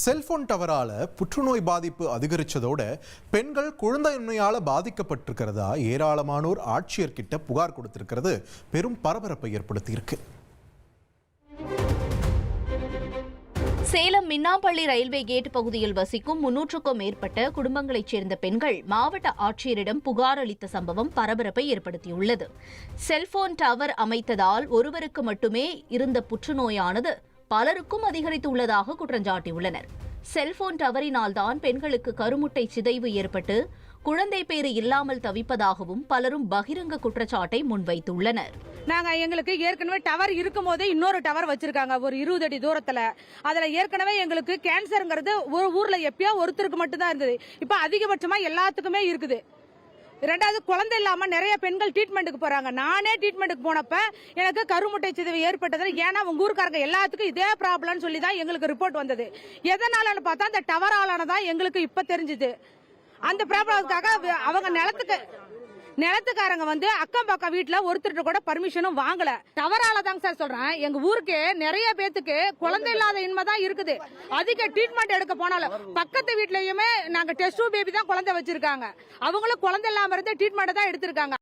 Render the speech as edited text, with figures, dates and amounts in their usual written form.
Cellphone டவரால புற்றுநோய் பாதிப்பு அதிகரிச்சதோட பெண்கள் குழந்தையின்மையால பாதிக்கப்பட்டிருக்கிறதா ஏராளமானோர் ஆட்சியர்கிட்ட புகார் கொடுத்திருக்கிறது பெரும் பரபரப்பை ஏற்படுத்தியிருக்கு. சேலம் மின்னாம்பள்ளி ரயில்வே கேட் பகுதியில் வசிக்கும் 300க்கும் மேற்பட்ட குடும்பங்களைச் சேர்ந்த பெண்கள் மாவட்ட ஆட்சியரிடம் புகார் அளித்த சம்பவம் பரபரப்பை ஏற்படுத்தியுள்ளது. செல்போன் டவர் அமைத்ததால் ஒருவருக்கு மட்டுமே இருந்த புற்றுநோயானது பலருக்கும் அதிகரித்துள்ளதாக குற்றஞ்சாட்டியுள்ளனர். செல்போன் டவரினால்தான் பெண்களுக்கு கருமுட்டை சிதைவு ஏற்பட்டு குழந்தை பேறு இல்லாமல் தவிப்பதாகவும் பலரும் பகிரங்க குற்றச்சாட்டை முன்வைத்துள்ளனர். எங்களுக்கு ஏற்கனவே டவர் இருக்கும் போதே இன்னொரு டவர் வச்சிருக்காங்க ஒரு 20 அடி தூரத்துல. அதுல ஏற்கனவே எங்களுக்கு கேன்சர்ங்கிறது ஒரு ஊர்ல எப்பயோ ஒருத்தருக்கு மட்டும்தான் இருந்தது. இப்ப அதிகபட்சமா எல்லாத்துக்குமே இருக்குது. ரெண்டாவது குழந்தை இல்லாம நிறைய பெண்கள் ட்ரீட்மெண்ட்டுக்கு போறாங்க. நானே ட்ரீட்மெண்ட்டுக்கு போனப்ப எனக்கு கருமுட்டை சிதைவு ஏற்பட்டது. ஏன்னா உங்க ஊருக்காரங்க எல்லாத்துக்கும் இதே ப்ராப்ளம் சொல்லி தான் எங்களுக்கு ரிப்போர்ட் வந்தது. எதனாலன்னு பார்த்தா அந்த டவர் ஆளானதான் எங்களுக்கு இப்ப தெரிஞ்சுது. அந்த ப்ராப்ளத்துக்காக அவங்க நிலத்துக்காரங்க அக்கம் பக்கம் வீட்டுல ஒருத்தர் கூட பர்மிஷனும் வாங்கல. டவரால தாங்க சார் சொல்றேன். எங்க ஊருக்கு நிறைய பேத்துக்கு குழந்தை இல்லாத இன்மை தான் இருக்குது. அதிக ட்ரீட்மெண்ட் எடுக்க போனாலும் பக்கத்து வீட்லயுமே நாங்க டெஸ்ட் பேபி தான் குழந்தை வச்சிருக்காங்க. அவங்களும் குழந்தை இல்லாம இருந்து ட்ரீட்மெண்ட் தான் எடுத்திருக்காங்க.